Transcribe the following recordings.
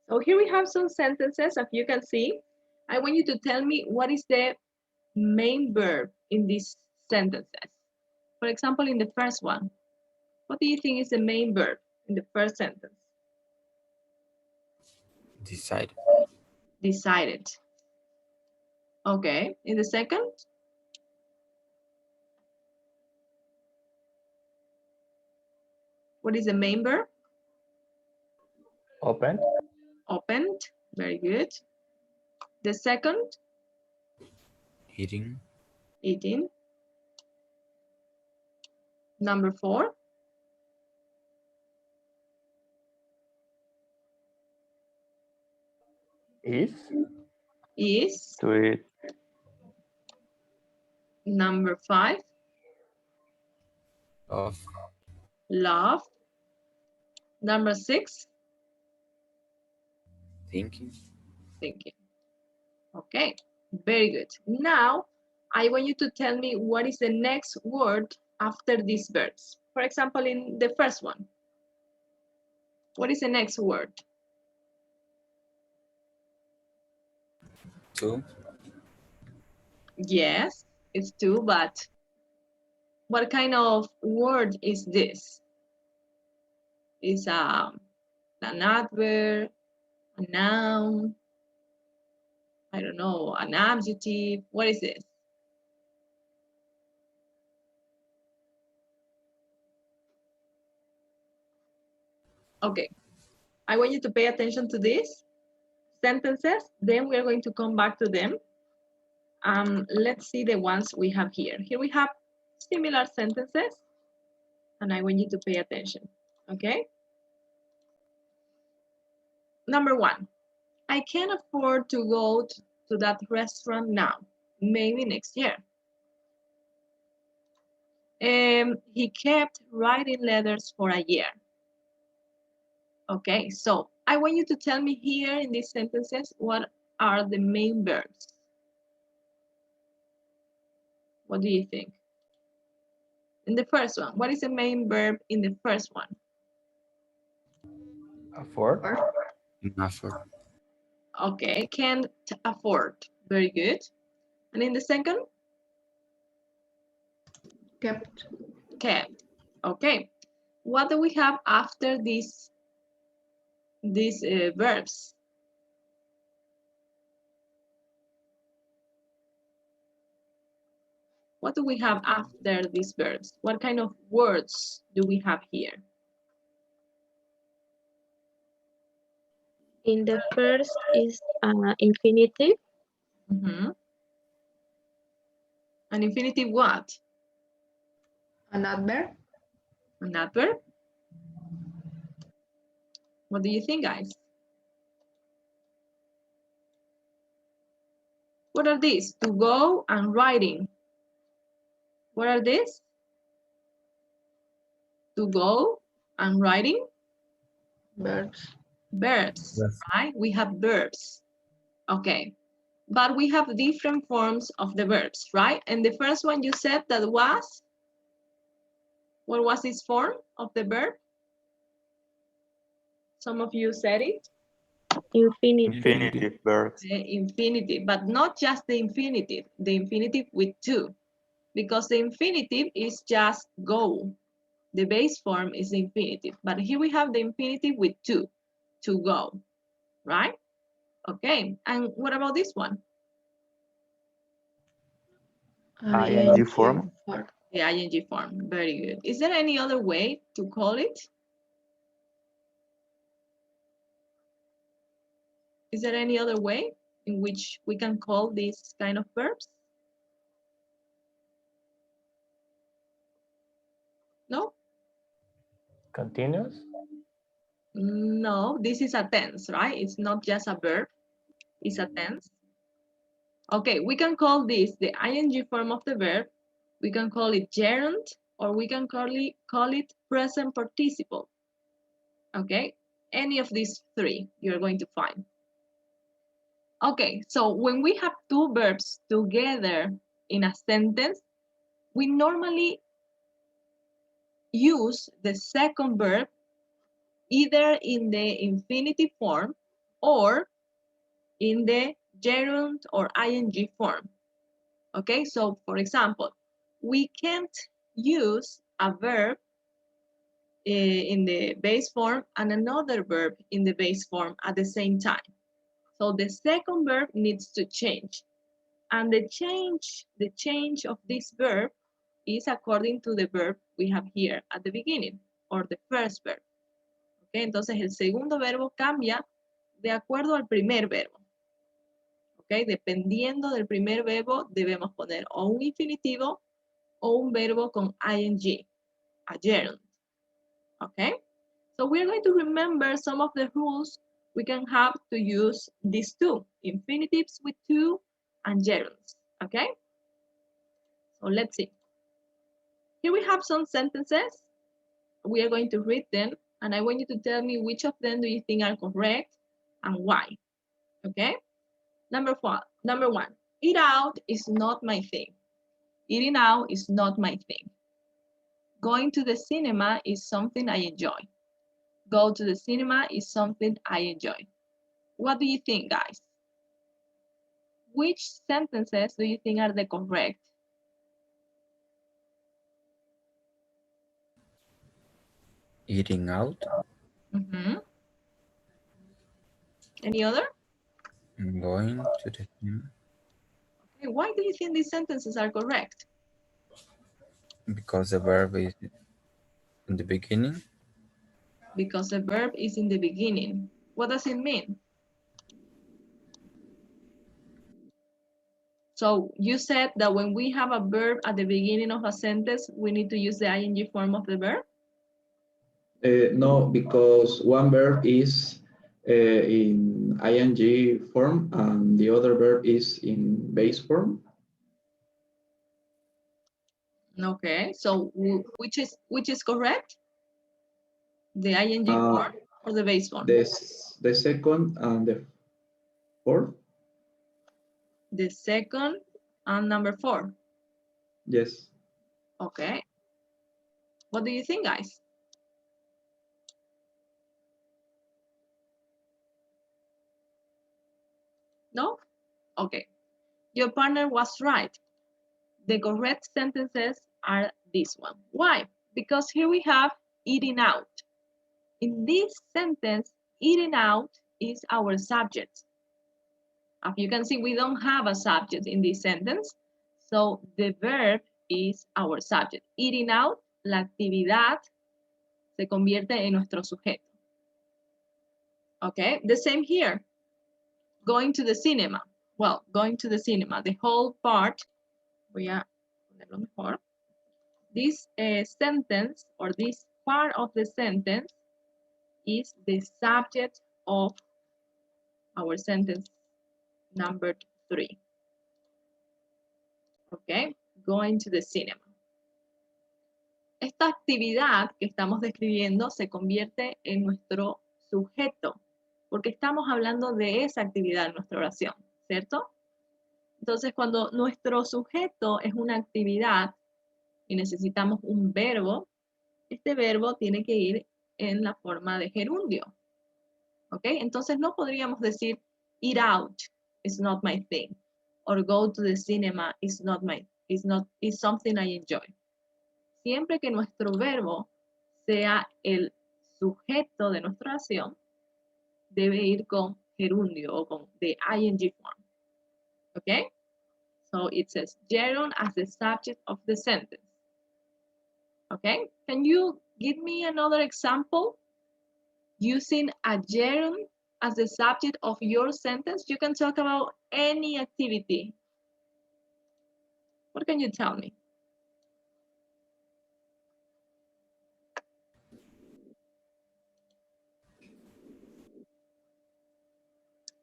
So here we have some sentences, as you can see. I want you to tell me what is the main verb in these sentences. For example, in the first one, what do you think is the main verb in the first sentence? Decide. Decided. Okay, in the second? What is the main verb? Opened. Opened. Very good. The second? Eating. Eating. Number 4? Is. Is. To eat. Number 5? Of. Love. Number 6? Thinking. Thinking. Okay, very good. Now, I want you to tell me what is the next word after these verbs. For example, in the first one, what is the next word? To. Yes, it's to, but what kind of word is this? Is an adverb, a noun, I don't know, an adjective? What is this? Okay, I want you to pay attention to these sentences, then we're going to come back to them. Let's see the ones we have here. Here we have similar sentences, and I want you to pay attention, okay? Number 1, I can't afford to go to that restaurant now, maybe next year. He kept writing letters for a year. Okay, so I want you to tell me here in these sentences, what are the main verbs? What do you think? In the first one, what is the main verb in the first one? Afford. Afford. Okay, can't afford. Very good. And in the second? Kept. Kept. Okay. What do we have after these verbs? What do we have after these verbs? What kind of words do we have here? In the first is infinitive. An infinitive what? An adverb. An adverb? What do you think, guys? What are these? To go and writing. What are these? To go and writing? Verbs. Verbs, Yes. right? We have verbs. Okay. But we have different forms of the verbs, right? And the first one you said that was, what was this form of the verb? Some of you said it. Infinitive. Infinitive verbs. The infinitive, but not just the infinitive with to, because the infinitive is just go. The base form is the infinitive, but here we have the infinitive with to go, right? Okay, and what about this one? ING form. The ing form, very good. Is there any other way to call it? Is there any other way in which we can call these kind of verbs? No? Continuous. No, this is a tense, right? It's not just a verb, it's a tense. Okay, we can call this the ing form of the verb. We can call it gerund, or we can call it present participle. Okay, any of these three you're going to find. Okay, so when we have two verbs together in a sentence, we normally use the second verb either in the infinitive form or in the gerund or ing form. Okay, so for example, we can't use a verb in the base form and another verb in the base form at the same time. So the second verb needs to change. And the change of this verb is according to the verb we have here at the beginning, or the first verb. Okay, entonces el segundo verbo cambia de acuerdo al primer verbo. Okay, dependiendo del primer verbo debemos poner o un infinitivo o un verbo con ing, a gerund. Okay, so we're going to remember some of the rules we can have to use these two, infinitives with to and gerunds. Okay, so let's see. Here we have some sentences. We are going to read them, and I want you to tell me which of them do you think are correct and why. Okay? Number one, eat out is not my thing. Eating out is not my thing. Going to the cinema is something I enjoy. Go to the cinema is something I enjoy. What do you think, guys? Which sentences do you think are the correct? Eating out. Any other? Going to the gym. Okay, why do you think these sentences are correct? Because the verb is in the beginning. Because the verb is in the beginning. What does it mean? So you said that when we have a verb at the beginning of a sentence, we need to use the ing form of the verb? No, because one verb is in ing form and the other verb is in base form. Okay, so which is correct? The ing form or the base form? The second and the fourth. The second and number 4. Yes. Okay. What do you think, guys? No? Okay. Your partner was right. The correct sentences are this one. Why? Because here we have eating out. In this sentence, eating out is our subject. As you can see, we don't have a subject in this sentence. So the verb is our subject. Eating out, la actividad se convierte en nuestro sujeto. Okay, the same here. Going to the cinema. Well, going to the cinema, the whole part, voy a ponerlo mejor. This sentence or this part of the sentence is the subject of our sentence number 3. Okay, going to the cinema. Esta actividad que estamos describiendo se convierte en nuestro sujeto, porque estamos hablando de esa actividad en nuestra oración, ¿cierto? Entonces, cuando nuestro sujeto es una actividad y necesitamos un verbo, este verbo tiene que ir en la forma de gerundio. ¿Ok? Entonces, no podríamos decir eat out is not my thing, or go to the cinema is something I enjoy. Siempre que nuestro verbo sea el sujeto de nuestra oración, debe ir con gerundio o con the ing form. Okay? So it says gerund as the subject of the sentence. Okay? Can you give me another example using a gerund as the subject of your sentence? You can talk about any activity. What can you tell me?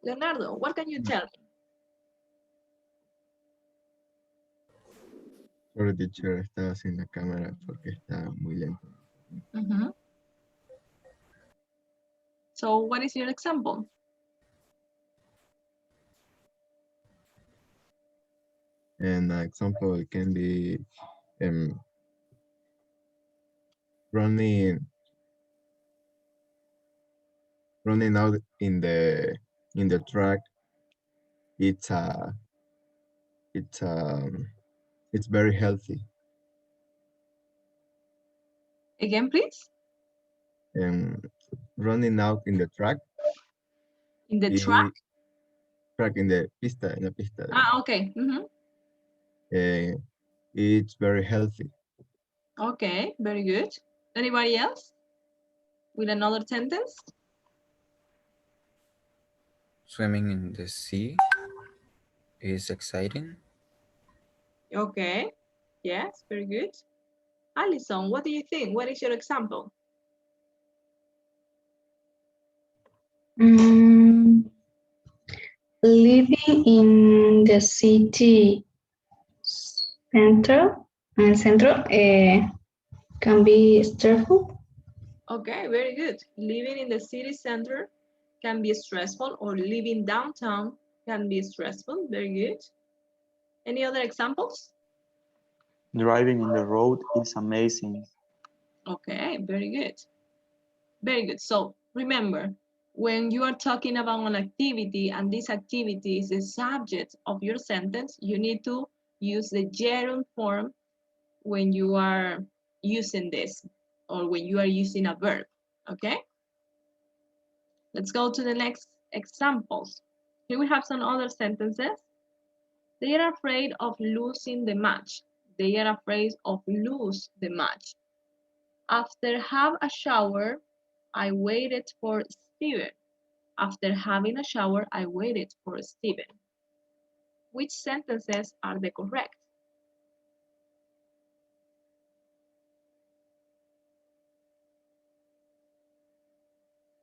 Leonardo, what can you tell me? Sorry, teacher, estaba sin la cámara porque está muy lento. So what is your example? And an example can be running running out in the track. It's it's it's very healthy. Again, please. And running out in the track, In the track. track in the pista. Ah, okay. It's very healthy. Okay, very good. Anybody else with another sentence? Swimming in the sea is exciting. Okay. Yes, very good. Alison, what do you think? What is your example? Living in the city central can be stressful. Okay, very good. Living in the city center can be stressful, or living downtown can be stressful. Very good. Any other examples? Driving in the road is amazing. Okay, very good. Very good. So remember, when you are talking about an activity and this activity is the subject of your sentence, you need to use the gerund form when you are using this, or when you are using a verb, okay? Let's go to the next examples. Here we have some other sentences. They are afraid of losing the match. They are afraid of lose the match. After have a shower, I waited for Steven. After having a shower, I waited for Steven. Which sentences are the correct?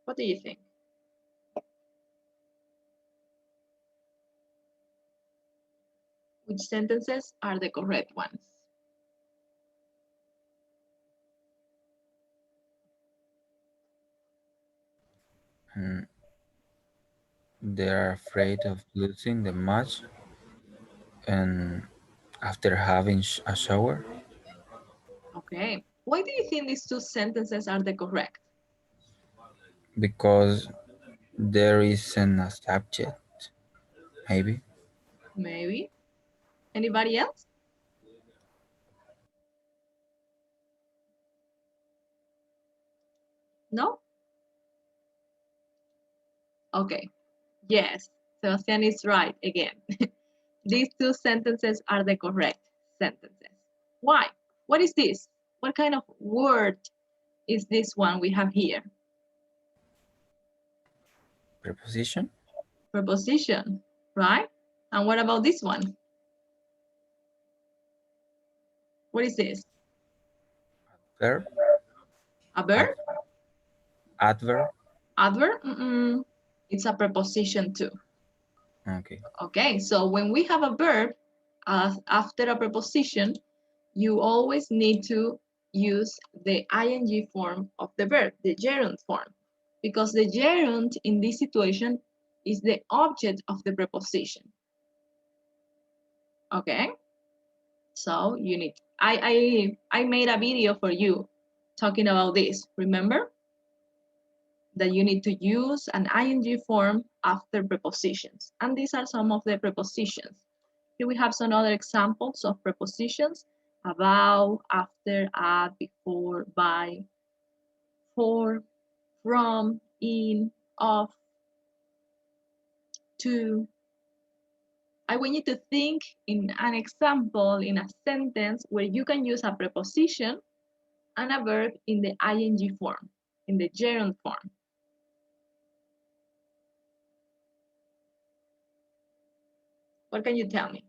What do you think? Which sentences are the correct ones? And they're afraid of losing the match. And after having a shower, Okay. Why do you think these two sentences are the correct? because there isn't a subject, maybe. Maybe. Anybody else? No? Okay. Yes, Sebastian is right again. These two sentences are the correct sentences. Why? What is this? What kind of word is this one we have here? Preposition, Preposition, right? And what about this one? What is this? verb, A verb? adverb. Adverb? It's a preposition too. Okay. Okay, so when we have a verb after a preposition, you always need to use the ing form of the verb, the gerund form, because the gerund in this situation is the object of the preposition. Okay, so you need. I made a video for you talking about this. Remember that you need to use an ing form after prepositions, and these are some of the prepositions. Here we have some other examples of prepositions: about, after, at, before, by, for, from, in, of, to. I want you to think in an example, in a sentence, where you can use a preposition and a verb in the ing form, in the gerund form. What can you tell me?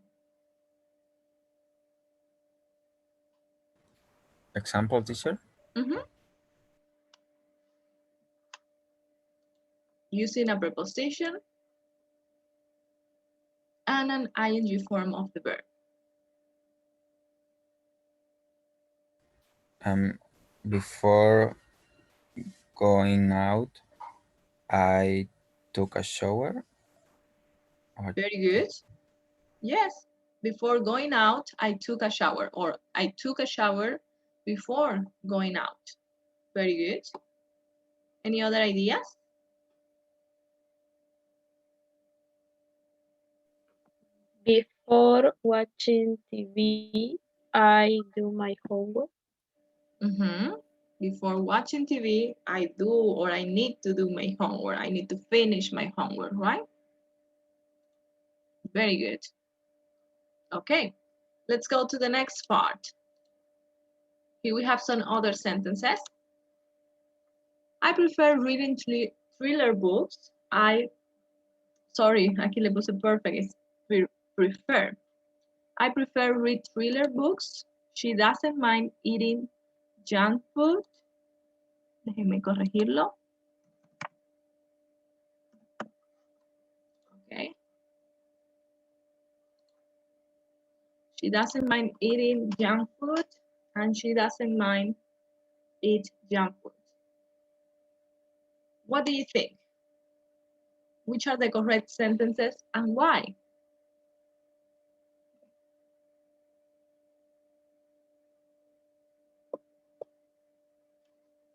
Example, teacher. Using a preposition and an ing form of the verb. Before going out, I took a shower. Very good. Yes. Before going out, I took a shower, or I took a shower before going out. Very good. Any other ideas? Before watching TV, I do my homework. Before watching TV, I do or I need to do my homework. I need to finish my homework, right? Very good. Okay, let's go to the next part. Here we have some other sentences. I prefer reading thriller books. Sorry, aquí le puse perfect, it's prefer. I prefer read thriller books. She doesn't mind eating junk food. Déjenme corregirlo. Okay. She doesn't mind eating junk food, and she doesn't mind eat junk food. What do you think? Which are the correct sentences and why?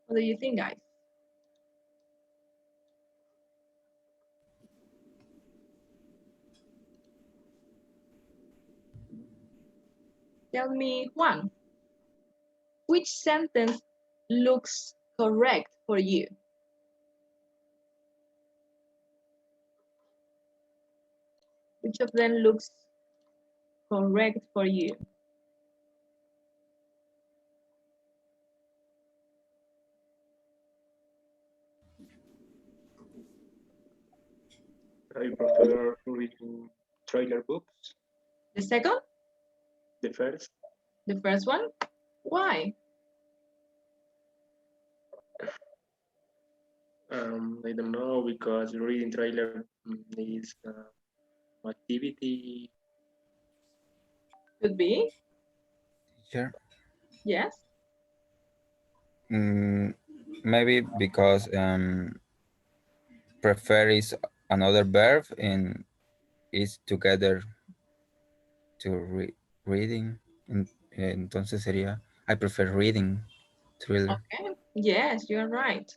What do you think, guys? Tell me one. Which sentence looks correct for you? Which of them looks correct for you? I prefer reading trailer books. The second? The first, The first one? Why? I don't know, because reading trailer is activity. Could be. Teacher. Yes. Maybe because prefer is another verb and is together to reading. Entonces sería I prefer reading thriller. Okay. Yes, you're right.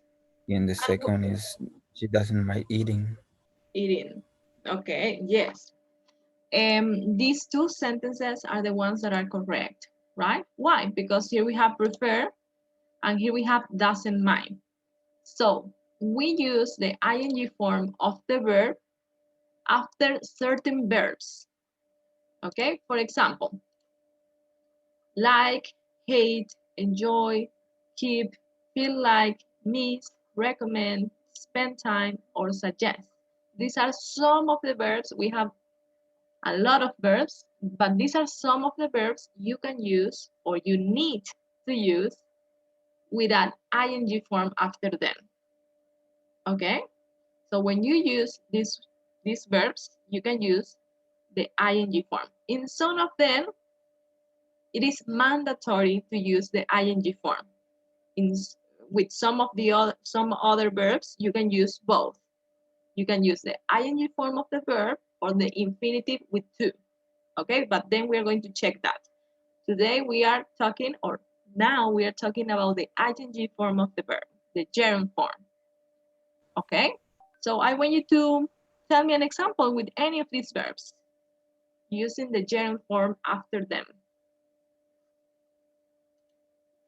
And the second is she doesn't mind eating. Eating. Okay. Yes. These two sentences are the ones that are correct, right? Why? Because here we have prefer and here we have doesn't mind. So we use the ing form of the verb after certain verbs. Okay, for example, like, hate, enjoy, keep, feel like, miss, recommend, spend time, or suggest. These are some of the verbs. We have a lot of verbs, but these are some of the verbs you can use or you need to use with an ing form after them. Okay? So when you use these verbs, you can use the ing form. In some of them, it is mandatory to use the ing form. With some other verbs, you can use both. You can use the ing form of the verb or the infinitive with to. Okay, but then we are going to check that. Today we are talking, or now we are talking about the ing form of the verb, the gerund form. Okay, so I want you to tell me an example with any of these verbs using the gerund form after them.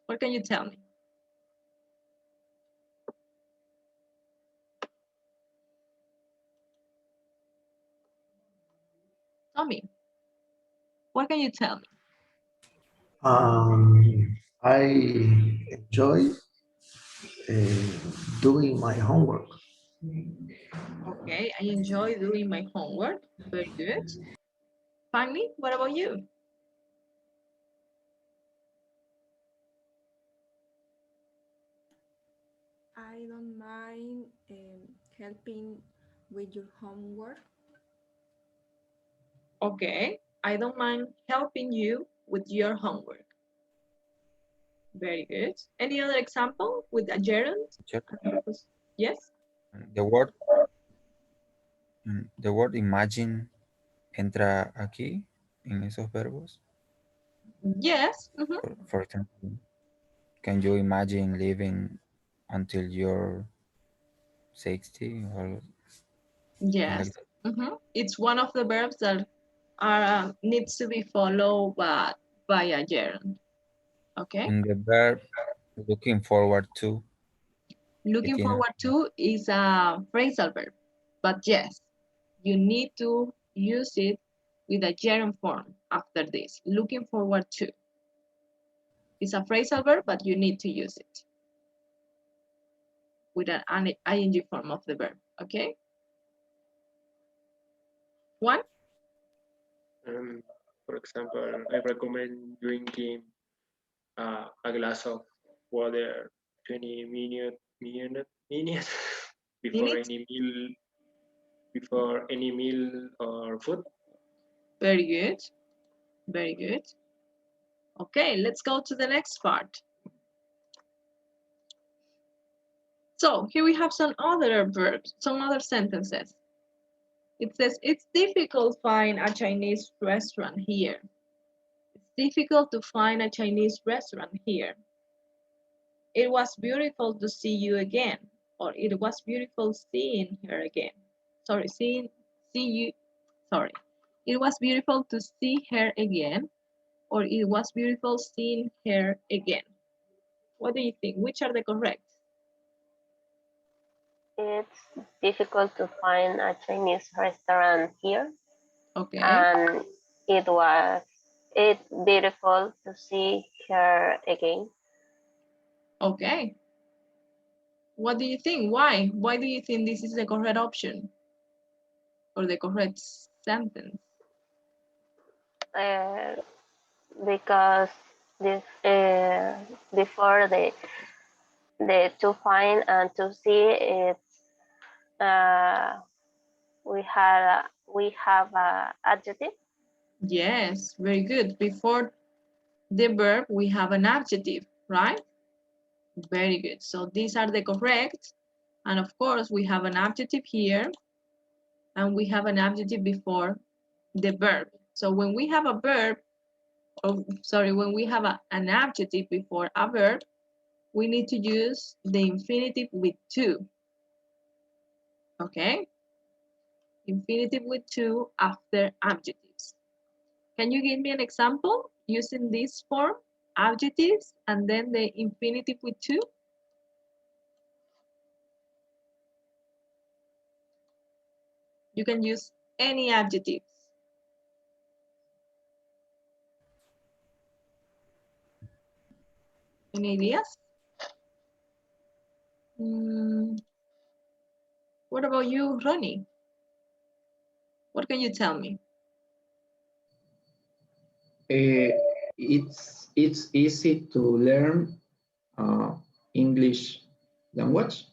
What can you tell me? Tommy, what can you tell me? I enjoy doing my homework. Okay, I enjoy doing my homework. Very good. Finally, what about you? I don't mind helping with your homework. Okay, I don't mind helping you with your homework. Very good. Any other example with a gerund? Check. Yes? The word imagine entra aquí en esos verbos. Yes. For example, can you imagine living until you're 60 or Yes. like that? It's one of the verbs that needs to be followed by a gerund. Okay. And the verb looking forward to. Looking It in forward to is a phrasal verb, but yes, you need to use it with a gerund form after this. Looking forward to. It's a phrasal verb, but you need to use it with an ing form of the verb. Okay. One. For example, I recommend drinking a glass of water 20 minutes before Minutes. any meal or food. Very good. Very good. Okay, let's go to the next part. So here we have some other verbs, some other sentences. It says, it's difficult to find a Chinese restaurant here. It's difficult to find a Chinese restaurant here. It was beautiful to see you again. Or it was beautiful seeing her again. Sorry, see you. Sorry. It was beautiful to see her again. Or it was beautiful seeing her again. What do you think? Which are the correct? It's difficult to find a Chinese restaurant here. Okay. And it's beautiful to see her again. Okay. What do you think? Why? Why do you think this is the correct option? Or the correct sentence? Because this before the to find and to see it's we have a adjective. Yes, very good. Before the verb, we have an adjective, right? Very good. So these are the correct. And of course, we have an adjective here. And we have an adjective before the verb. So when we have a verb, when we have an adjective before a verb, we need to use the infinitive with to. Okay? Infinitive with to after adjectives. Can you give me an example using this form, adjectives, and then the infinitive with to? You can use any adjectives. Any ideas? What about you, Ronnie? What can you tell me? It's easy to learn English language.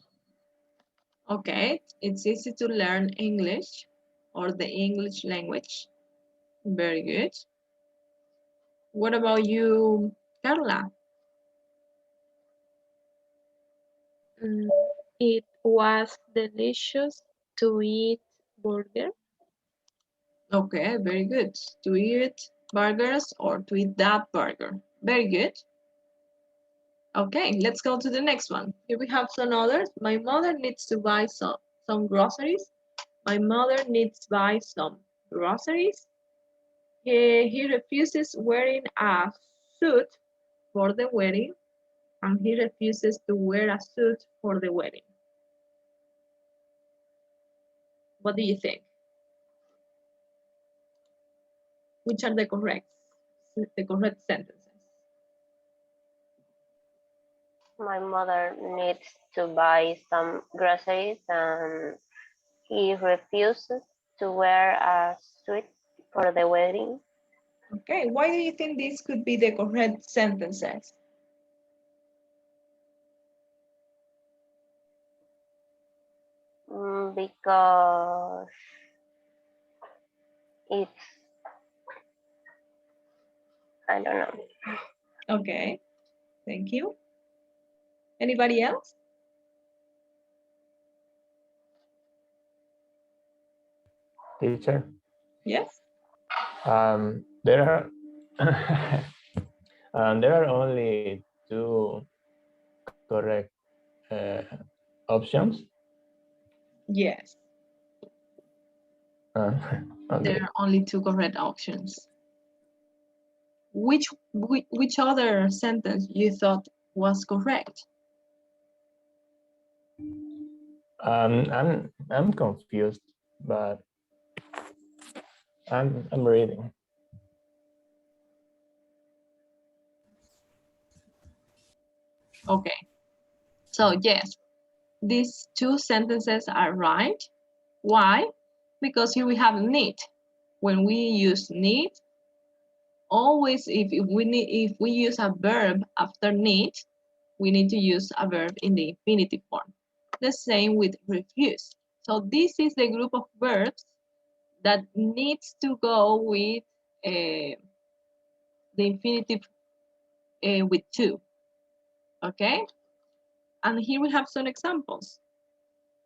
Okay, it's easy to learn English or the English language. Very good. What about you, Carla? It was delicious to eat burger. Okay, very good. To eat burgers or to eat that burger. Very good. Okay, let's go to the next one. Here we have some others. My mother needs to buy some groceries. My mother needs to buy some groceries. He refuses wearing a suit for the wedding, and he refuses to wear a suit for the wedding. What do you think? Which are the correct sentences? My mother needs to buy some groceries and he refuses to wear a suit for the wedding. Okay, why do you think this could be the correct sentences? Because it's, I don't know. Okay, thank you. Anybody else? Teacher. Yes. There are there are only two correct options. Yes. Okay. There are only two correct options. Which other sentence you thought was correct? I'm confused, but I'm reading. Okay. So yes, these two sentences are right. Why? Because here we have need. When we use need, always if we use a verb after need, we need to use a verb in the infinitive form. The same with refuse. So this is the group of verbs that needs to go with the infinitive with to. Okay? And here we have some examples.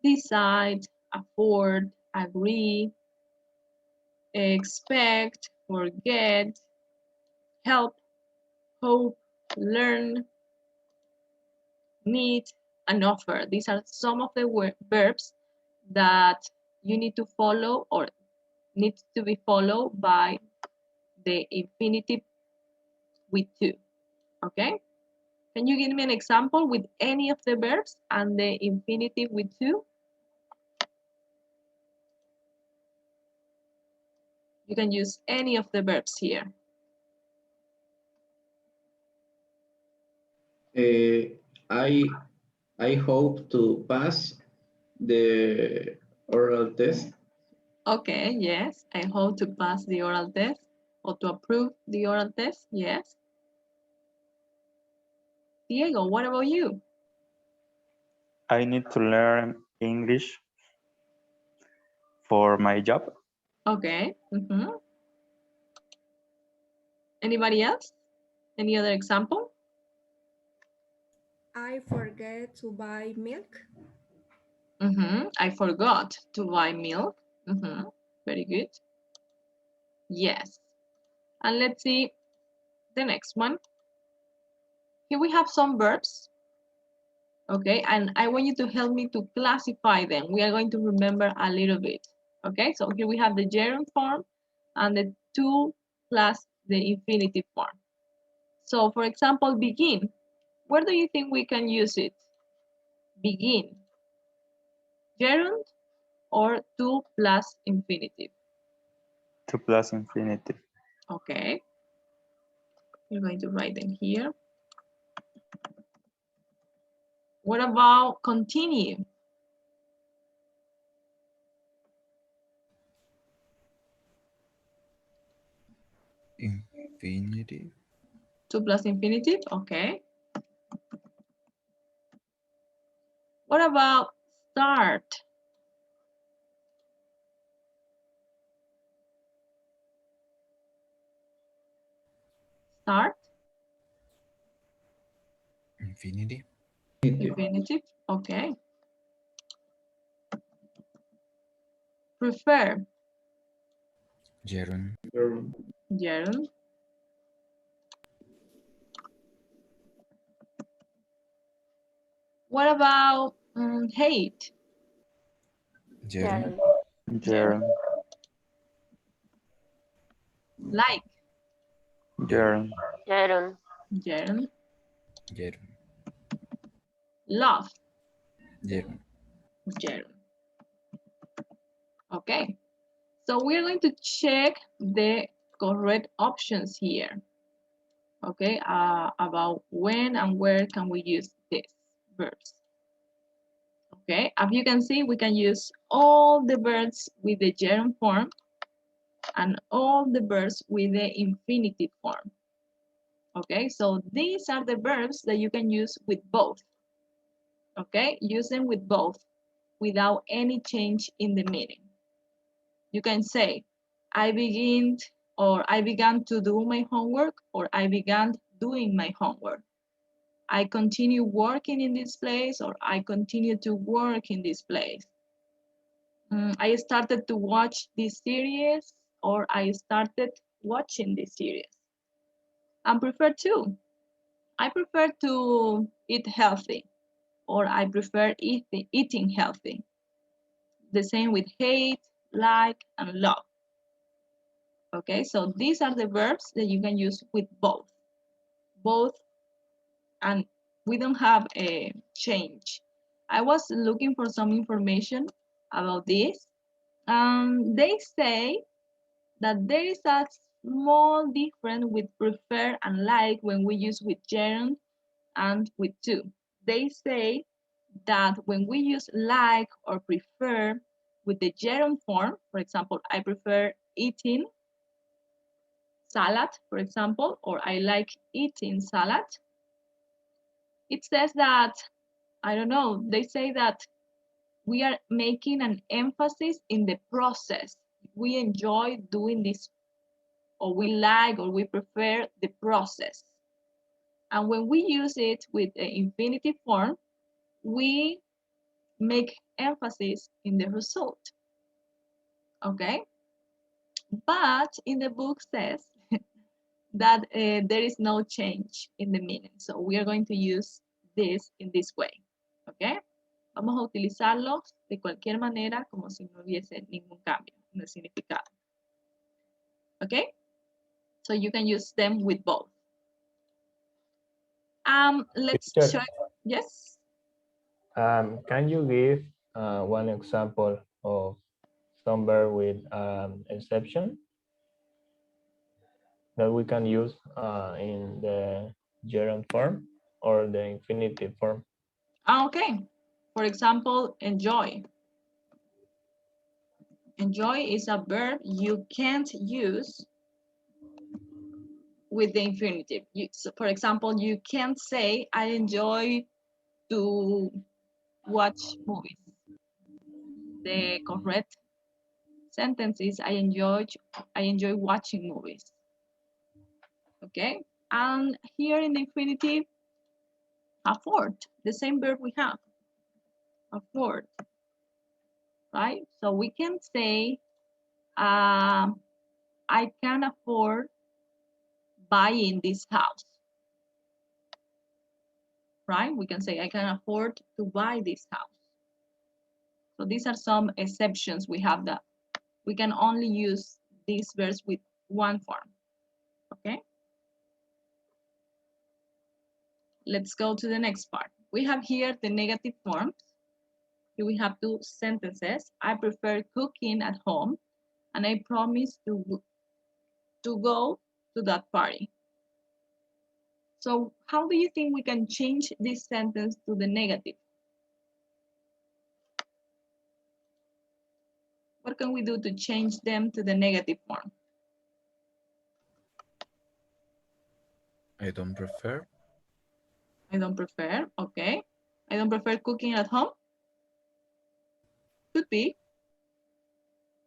Decide, afford, agree, expect, forget, help, hope, learn, need, and offer. These are some of the verbs that you need to follow or needs to be followed by the infinitive with to. Okay? Can you give me an example with any of the verbs and the infinitive with to? You can use any of the verbs here. I hope to pass the oral test. Okay, yes. I hope to pass the oral test or to approve the oral test. Yes. Diego, what about you? I need to learn English for my job. Okay. Anybody else? Any other example? I forget to buy milk. I forgot to buy milk. Very good. Yes. And let's see the next one. Here we have some verbs. Okay, and I want you to help me to classify them. We are going to remember a little bit. Okay, so here we have the gerund form and the to plus the infinitive form. So for example, begin. Where do you think we can use it? Begin. Gerund or to plus infinitive? To plus infinitive. Okay. We're going to write them here. What about continue? Infinitive. To plus infinitive, okay. What about start? Start? Infinitive. Infinitive, okay. Prefer? Gerund. Gerund. What about hate? Gerund. Gerund. Like? Gerund. Gerund. Gerund. Gerund. Love? Gerund. Gerund. Okay. So we're going to check the correct options here. Okay, about when and where can we use these verbs. Okay, as you can see, we can use all the verbs with the gerund form and all the verbs with the infinitive form. Okay, so these are the verbs that you can use with both. Okay, use them with both without any change in the meaning. You can say, I began to do my homework, or I began doing my homework. I continue working in this place, or I continue to work in this place. I started to watch this series, or I started watching this series. I prefer to. I prefer to eat healthy, or I prefer eating healthy. The same with hate, like, and love. Okay, so these are the verbs that you can use with both. Both, and we don't have a change. I was looking for some information about this. They say that there is a small difference with prefer and like when we use with gerund and with to. They say that when we use like or prefer with the gerund form, for example, I prefer eating salad, for example, or I like eating salad, it says that, I don't know, they say that we are making an emphasis in the process. We enjoy doing this, or we like, or we prefer the process. And when we use it with the infinitive form, we make emphasis in the result. Okay? But in the book says that there is no change in the meaning. So we are going to use this in this way. Okay? Vamos a utilizarlos de cualquier manera como si no hubiese ningún cambio en el significado. Okay? So you can use them with both. Let's Teacher, check. Yes? can you give one example of some verb with exception that we can use in the gerund form or the infinitive form? Okay. For example, enjoy. Enjoy is a verb you can't use with the infinitive. So for example, you can't say, I enjoy to watch movies. The correct sentence is, I enjoy watching movies. Okay? And here in the infinitive, afford, the same verb we have, afford, right? So we can say, I can afford buying this house, right? We can say, I can afford to buy this house. So these are some exceptions we have, that we can only use these verbs with one form, okay? Let's go to the next part. We have here the negative forms. Here we have two sentences. I prefer cooking at home, and I promise to go to that party. So how do you think we can change this sentence to the negative? What can we do to change them to the negative form? I don't prefer. I don't prefer, okay. I don't prefer cooking at home. Could be.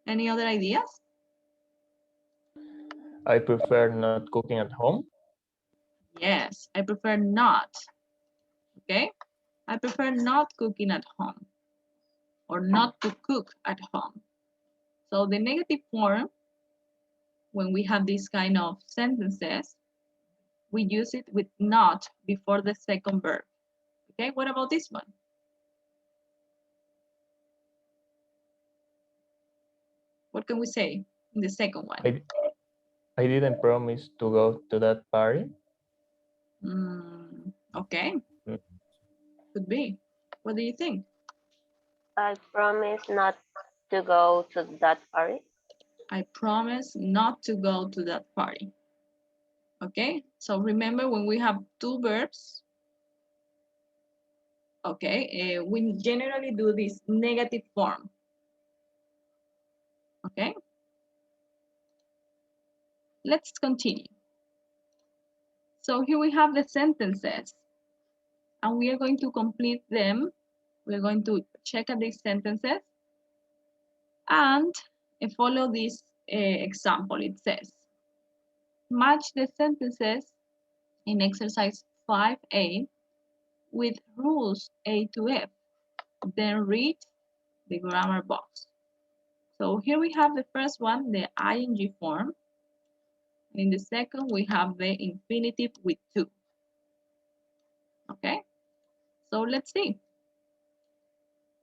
Any other ideas? I prefer not cooking at home. Yes, I prefer not, okay. I prefer not cooking at home, or not to cook at home. So the negative form, when we have these kind of sentences, we use it with not before the second verb. Okay, what about this one? What can we say in the second one? I didn't promise to go to that party. Okay, could be. What do you think? I promise not to go to that party. I promise not to go to that party. Okay, so remember when we have two verbs, okay, we generally do this negative form. Okay, let's continue. So here we have the sentences, and we are going to complete them. We're going to check at these sentences and follow this example. It says, match the sentences in exercise 5A with rules A to F. Then read the grammar box. So here we have the first one, the ing form. In the second, we have the infinitive with to. Okay, so let's see.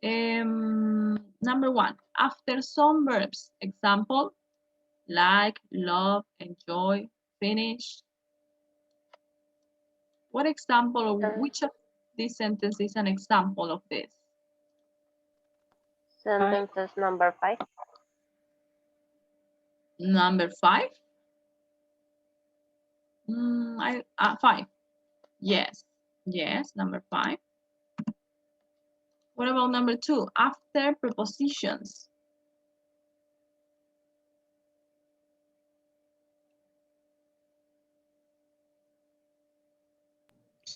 Number one, after some verbs, example, Like, love, enjoy, finish. What example or which of these sentences is an example of this? Sentences number 5. Number 5? 5. Yes. Yes, number 5. What about number 2? After prepositions.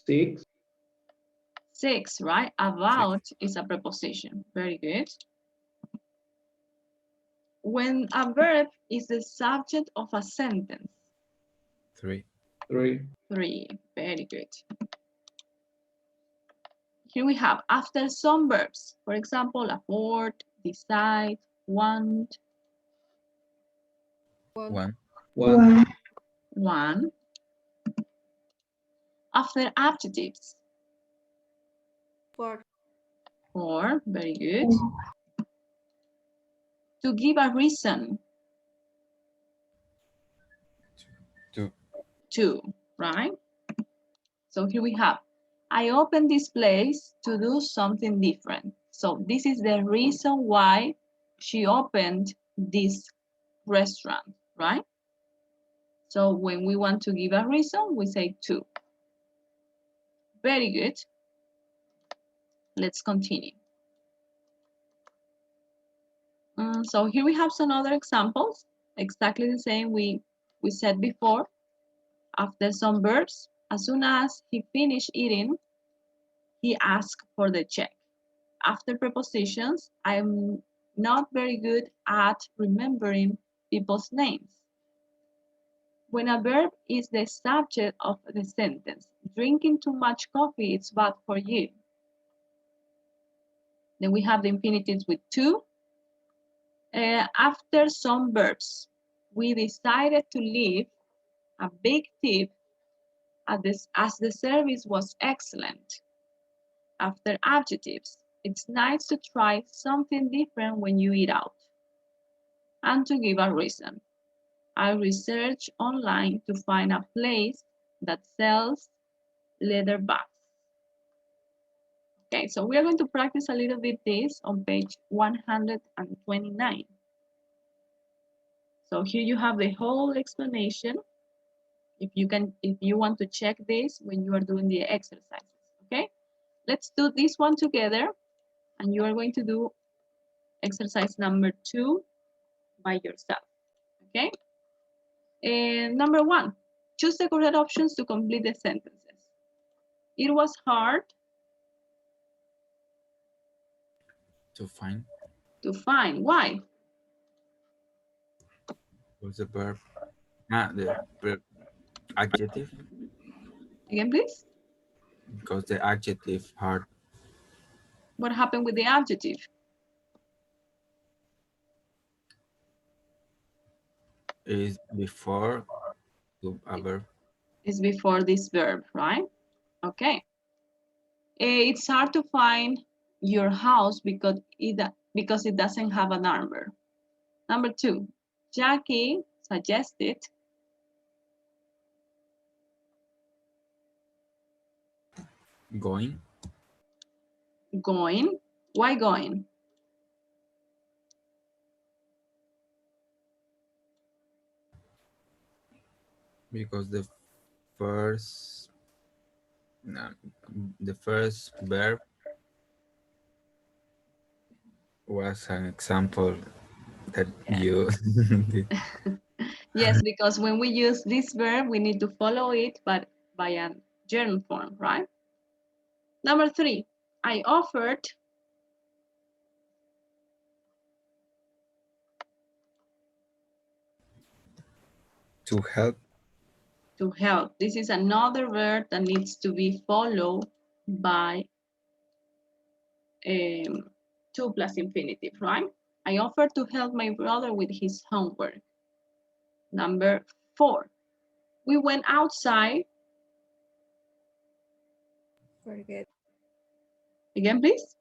6. 6, right? About is a preposition. Very good. When a verb is the subject of a sentence. 3. 3. 3. Very good. Here we have after some verbs. For example, afford, decide, want. 1. 1. 1. After adjectives. 4. 4. Very good. To give a reason. 2. 2. Right? So here we have, I opened this place to do something different. So this is the reason why she opened this restaurant, right? So when we want to give a reason, we say to. Very good. Let's continue. So here we have some other examples, exactly the same we said before. After some verbs, as soon as he finished eating, he asked for the check. After prepositions, I'm not very good at remembering people's names. When a verb is the subject of the sentence, drinking too much coffee is bad for you. Then we have the infinitives with to. After some verbs, we decided to leave a big tip as the service was excellent. After adjectives, it's nice to try something different when you eat out. And to give a reason, I researched online to find a place that sells leather bags. Okay, so we are going to practice a little bit this on page 129. So here you have the whole explanation. If you want to check this when you are doing the exercises, okay? Let's do this one together, and you are going to do exercise number 2 by yourself, okay? And number 1, choose the correct options to complete the sentences. It was hard To find. to find. Why? What's the verb? The verb adjective. Again, please. Because the adjective hard What happened with the adjective? is before to a verb. It's before this verb, right? Okay. It's hard to find your house because it doesn't have a number. Number 2, Jackie suggested Going. going. Why going? Because first the first verb was an example that you did. Yes, because when we use this verb, we need to follow it, but by a gerund form, right? Number 3, I offered To help. to help. This is another verb that needs to be followed by to plus infinitive, right? I offered to help my brother with his homework. Number 4, we went outside. Forget. Again, please.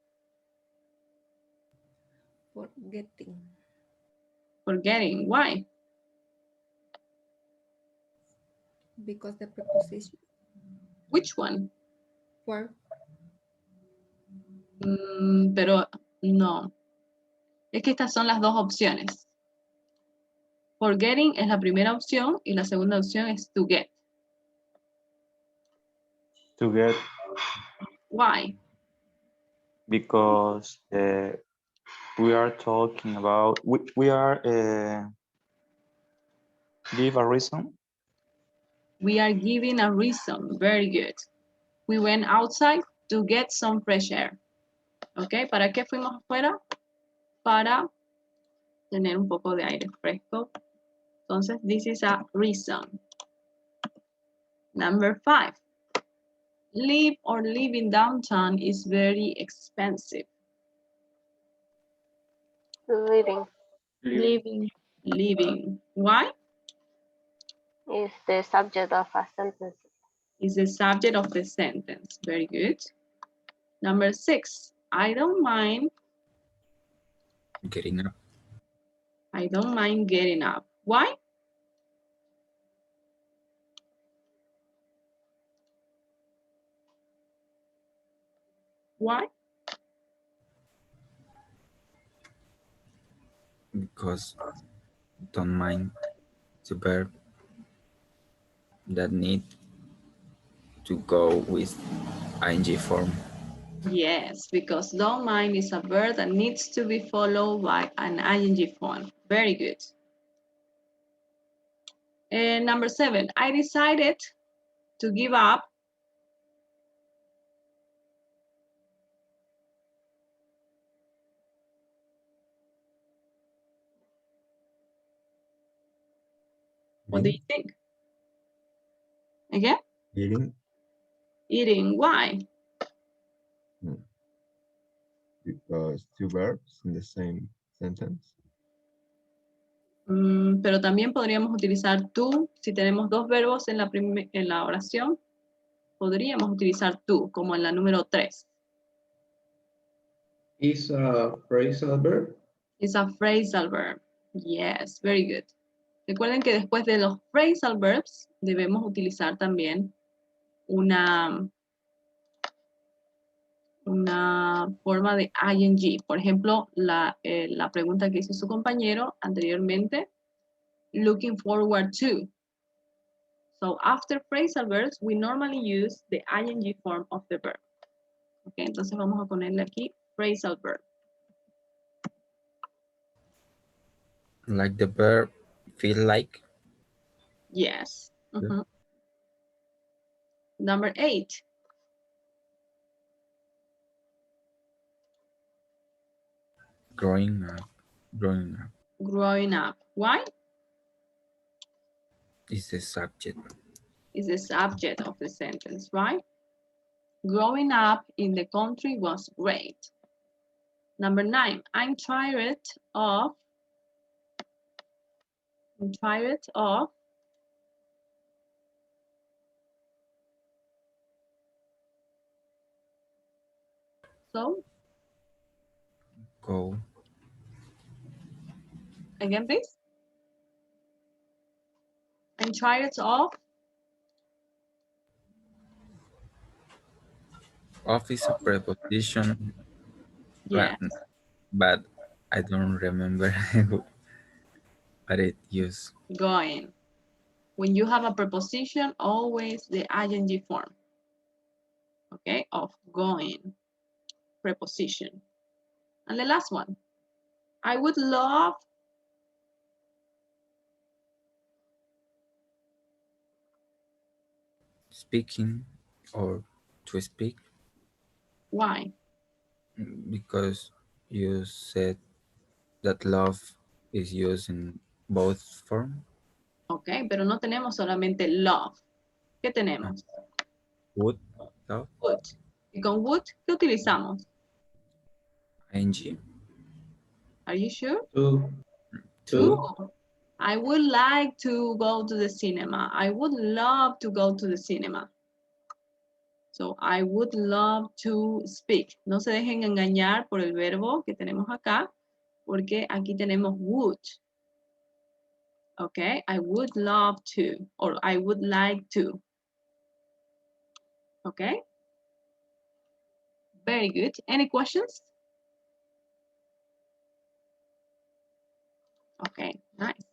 Forgetting. Forgetting. Why? because the preposition Which one? for Pero no. Es que estas son las dos opciones. Forgetting es la primera opción y la segunda opción es to get. To get, Why? because we are talking about, we are, give a reason. We are giving a reason. Very good. We went outside to get some fresh air. ¿Ok? ¿Para qué fuimos afuera? Para tener un poco de aire fresco. Entonces, this is a reason. Number 5. Live or live in downtown is very expensive. Living Living. Living. Why? is the subject of a sentence. Is the subject of the sentence. Very good. Number 6. I don't mind Getting up. I don't mind getting up. Why? Why? Because don't mind the verb that need to go with ing form. Yes, because don't mind is a verb that needs to be followed by an ing form. Very good. And number 7, I decided to give up. What do you think? Again? Eating. Eating. Why? Because two verbs in the same sentence. Pero también podríamos utilizar tú. Si tenemos dos verbos en la oración, podríamos utilizar tú, como en la número 3. Is a phrasal verb. It's a phrasal verb. Yes, very good. Recuerden que después de los phrasal verbs debemos utilizar también una forma de ing. Por ejemplo, la pregunta que hizo su compañero anteriormente, looking forward to. So after phrasal verbs, we normally use the ing form of the verb. Okay, entonces vamos a ponerle aquí phrasal verb. Like the verb feel like. Yes. Number 8. Growing up. Growing up Growing up. Why? is the subject. Is the subject of the sentence, right? Growing up in the country was great. Number 9, I'm tired of. So, Go. again, please. I'm tired of. Of is a preposition. Yes. But I don't remember what it used. Going. When you have a preposition, always the ing form. Okay, of going. Preposition. And the last one. I would love. Speaking or to speak. Why? Because you said that love is used in both forms. Ok, pero no tenemos solamente love. ¿Qué tenemos? Would, love, Would. Y con would, ¿qué utilizamos? ing. Are you sure? To. I would like to go to the cinema. I would love to go to the cinema. So, I would love to speak. No se dejen engañar por el verbo que tenemos acá, porque aquí tenemos would. Okay, I would love to, or I would like to. Okay, very good. Any questions? Okay, nice.